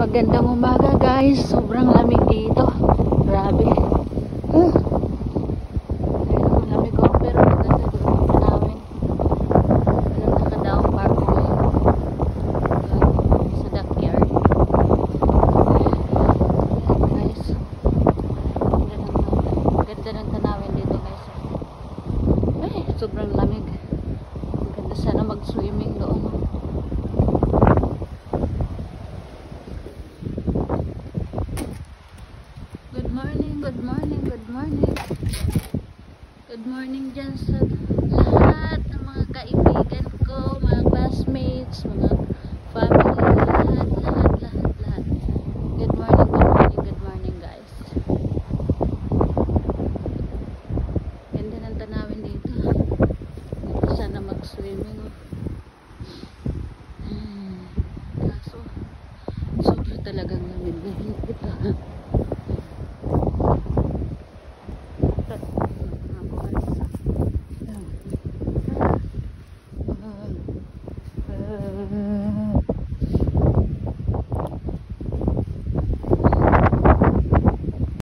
Magandang umaga guys. Sobrang lamig dito. Grabe. Lamig ko pero maganda doon pa namin. Walang nakadaong barko ngayon. Sa backyard. Guys. Ganda ng tanawin dito guys. Ay, sobrang lamig. Ganda sana mag-swimming doon. Good morning dyan sa lahat ng mga kaibigan ko, mga classmates, mga